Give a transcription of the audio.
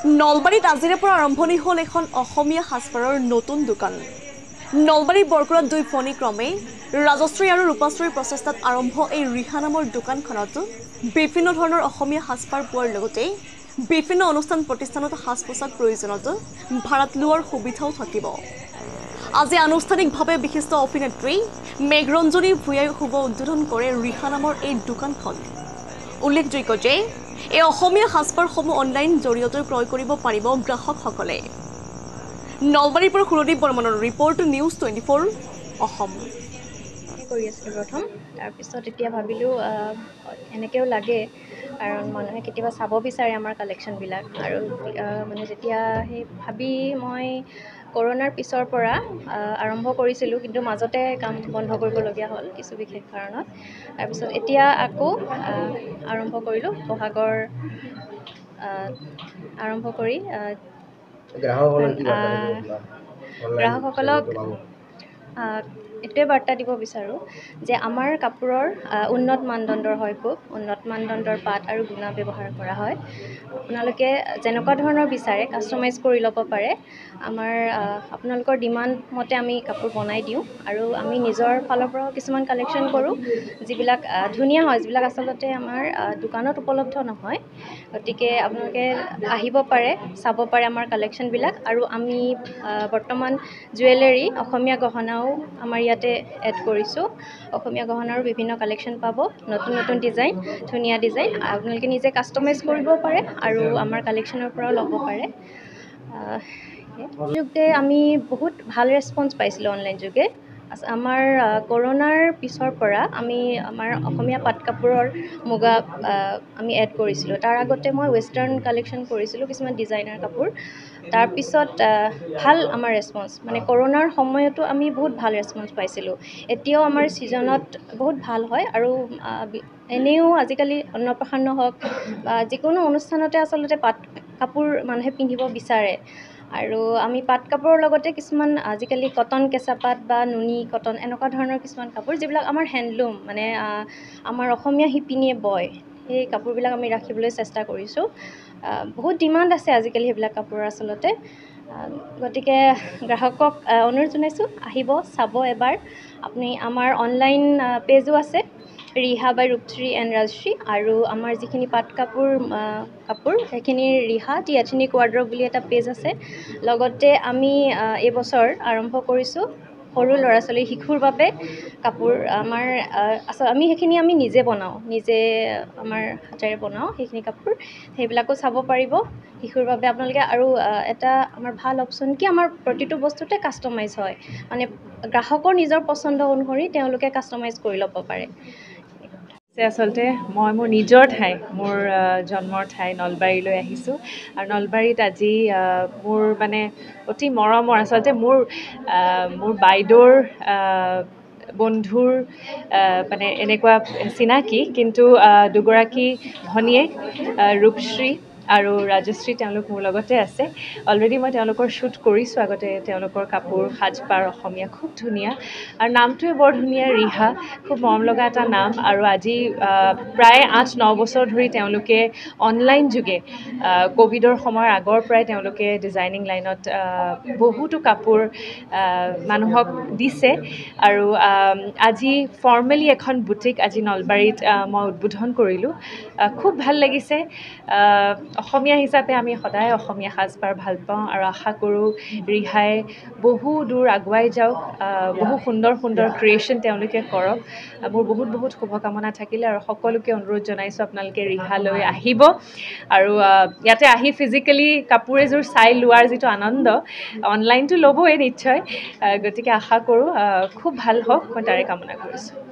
নলবাৰীত আজিৰে পৰা আৰম্ভণি হ'ল এখন অসমীয়া সাজপাৰৰ নতুন দোকান। নলবাৰী বৰকুৰাত দুই ফণীক্ৰমে ৰাজশ্ৰী আৰু ৰূপাশ্ৰীৰ প্ৰচেষ্টাত আৰম্ভ এই ৰিহা নামৰ দোকানখনত বিভিন্ন ধৰণৰ অসমীয়া সাজপাৰ পোৱাৰ লগতে বিভিন্ন অনুষ্ঠান প্ৰতিষ্ঠানত সাজ পোছাক প্ৰয়োজনত ভাড়াত লোৱাৰ সুবিধাও থাকিব। আজি আনুষ্ঠানিকভাৱে বিশিষ্ট অভিনেত্ৰী মেঘৰঞ্জনী ভূঞাই শুভ উদ্বোধন কৰে ৰিহা নামৰ এই দোকানখন। উল্লেখযোগ্য যে এই অসমীয়া সাজপাৰসমূহ অনলাইন জৰিয়তে ক্ৰয় কৰিব পাৰিব গ্ৰাহকসকলে। নলবাৰীৰ পৰা সুৰদীপ বৰ্মনৰ ৰিপৰ্ট, নিউজ 24 অসম। কৰি আছিলোঁ প্ৰথম, তাৰপিছত এতিয়া ভাবিলোঁ এনেকৈও লাগে, কাৰণ মানুহে কেতিয়াবা চাব বিচাৰে আমাৰ কালেকশ্যনবিলাক। আৰু মানে যেতিয়া সেই ভাবি মই কৰোণাৰ পিছৰ পৰা আৰম্ভ কৰিছিলোঁ, কিন্তু মাজতে কাম বন্ধ কৰিবলগীয়া হ'ল কিছু বিশেষ কাৰণত। তাৰপিছত এতিয়া আকৌ আৰম্ভ কৰিলোঁ, বহাগৰ আৰম্ভ কৰি গ্ৰাহকসকলক এইটোৱে বাৰ্তা দিব বিচাৰোঁ যে আমাৰ কাপোৰৰ উন্নত মানদণ্ডৰ হয়, খুব উন্নত মানদণ্ডৰ পাট আৰু গুণা ব্যৱহাৰ কৰা হয়। আপোনালোকে যেনেকুৱা ধৰণৰ বিচাৰে কাষ্টমাইজ কৰি ল'ব পাৰে। আমাৰ আপোনালোকৰ ডিমাণ্ড মতে আমি কাপোৰ বনাই দিওঁ, আৰু আমি নিজৰ ফালৰ পৰাও কিছুমান কালেকশ্যন কৰোঁ যিবিলাক ধুনীয়া হয়, যিবিলাক আচলতে আমাৰ দোকানত উপলব্ধ নহয়। গতিকে আপোনালোকে আহিব পাৰে, চাব পাৰে আমাৰ কালেকশ্যনবিলাক। আৰু আমি বৰ্তমান জুৱেলাৰী, অসমীয়া গহনাও আমাৰ ইয়াতে এড কৰিছোঁ। অসমীয়া গহনাৰো বিভিন্ন কালেকশ্যন পাব, নতুন নতুন ডিজাইন, ধুনীয়া ডিজাইন। আপোনালোকে নিজে কাষ্টমাইজ কৰিব পাৰে আৰু আমাৰ কালেকশ্যনৰ পৰাও ল'ব পাৰে। যোগে আমি বহুত ভাল ৰেছপন্স পাইছিলোঁ অনলাইন যোগে। আমাৰ কৰোণাৰ পিছৰ পৰা আমি আমাৰ অসমীয়া পাট কাপোৰৰ মুগা আমি এড কৰিছিলোঁ। তাৰ আগতে মই ৱেষ্টাৰ্ণ কালেকশ্যন কৰিছিলোঁ, কিছুমান ডিজাইনাৰ কাপোৰ। তাৰপিছত ভাল আমাৰ ৰেছপন্স, মানে কৰোণাৰ সময়তো আমি বহুত ভাল ৰেছপন্স পাইছিলোঁ। এতিয়াও আমাৰ ছিজনত বহুত ভাল হয়, আৰু এনেও আজিকালি অন্নপ্ৰাশন হওক বা যিকোনো অনুষ্ঠানতে আচলতে পাট কাপোৰ মানুহে পিন্ধিব বিচাৰে। আৰু আমি পাট কাপোৰৰ লগতে কিছুমান আজিকালি কটন, কেঁচা পাট বা নুনি কটন, এনেকুৱা ধৰণৰ কিছুমান কাপোৰ যিবিলাক আমাৰ হেণ্ডলুম, মানে আমাৰ অসমীয়া শিপিনীয়ে বয়, সেই কাপোৰবিলাক আমি ৰাখিবলৈ চেষ্টা কৰিছোঁ। বহুত ডিমাণ্ড আছে আজিকালি সেইবিলাক কাপোৰৰ আচলতে। গতিকে গ্ৰাহকক অনুৰোধ জনাইছোঁ, আহিব, চাব এবাৰ। আপুনি আমাৰ অনলাইন পেজো আছে, ৰিহা বাই ৰূপশ্ৰী এণ্ড ৰাজশ্ৰী, আৰু আমাৰ যিখিনি পাট কাপোৰ সেইখিনিৰ ৰিহা দি এথনিক ৱাৰ্ড্ৰব বুলি এটা পেজ আছে। লগতে আমি এইবছৰ আৰম্ভ কৰিছোঁ সৰু ল'ৰা ছোৱালী, শিশুৰ বাবে কাপোৰ। আমাৰ আমি সেইখিনি নিজে বনাওঁ, নিজে আমাৰ হাতেৰে বনাওঁ সেইখিনি কাপোৰ। সেইবিলাকো চাব পাৰিব শিশুৰ বাবে আপোনালোকে। আৰু এটা আমাৰ ভাল অপশ্যন কি, আমাৰ প্ৰতিটো বস্তুতে কাষ্টমাইজ হয়, মানে গ্ৰাহকৰ নিজৰ পচন্দ অনুসৰি তেওঁলোকে কাষ্টমাইজ কৰি ল'ব পাৰে। আচলতে মই মোৰ নিজৰ ঠাই, মোৰ জন্মৰ ঠাই নলবাৰীলৈ আহিছোঁ। আৰু নলবাৰীত আজি মোৰ মানে অতি মৰমৰ, আচলতে মোৰ বাইদেউৰ বন্ধুৰ মানে এনেকুৱা চিনাকি, কিন্তু দুগৰাকী ভনীয়েক ৰূপশ্ৰী আৰু ৰাজশ্ৰী, তেওঁলোক মোৰ লগতে আছে। অলৰেডি মই তেওঁলোকৰ শ্বুট কৰিছোঁ আগতে। তেওঁলোকৰ কাপোৰ সাজপাৰ অসমীয়া খুব ধুনীয়া, আৰু নামটোৱে বৰ ধুনীয়া, ৰিহা, খুব মৰম লগা এটা নাম। আৰু আজি প্ৰায় 8-9 বছৰ ধৰি তেওঁলোকে অনলাইন যোগে, ক'ভিডৰ সময়ৰ আগৰ পৰাই তেওঁলোকে ডিজাইনিং লাইনত বহুতো কাপোৰ মানুহক দিছে। আৰু আজি ফৰ্মেলি এখন বুটিক আজি নলবাৰীত মই উদ্বোধন কৰিলোঁ। খুব ভাল লাগিছে। অসমীয়া হিচাপে আমি সদায় অসমীয়া সাজপাৰ ভাল পাওঁ, আৰু আশা কৰোঁ ৰিহাই বহু দূৰ আগুৱাই যাওক, বহু সুন্দৰ সুন্দৰ ক্ৰিয়েশ্যন তেওঁলোকে কৰক। মোৰ বহুত বহুত শুভকামনা থাকিলে, আৰু সকলোকে অনুৰোধ জনাইছোঁ আপোনালোকে ৰিহালৈ আহিব, আৰু ইয়াতে আহি ফিজিকেলি কাপোৰ এযোৰ চাই লোৱাৰ যিটো আনন্দ, অনলাইনটো ল'বই নিশ্চয়। গতিকে আশা কৰোঁ খুব ভাল হওক, মই তাৰে কামনা কৰিছোঁ।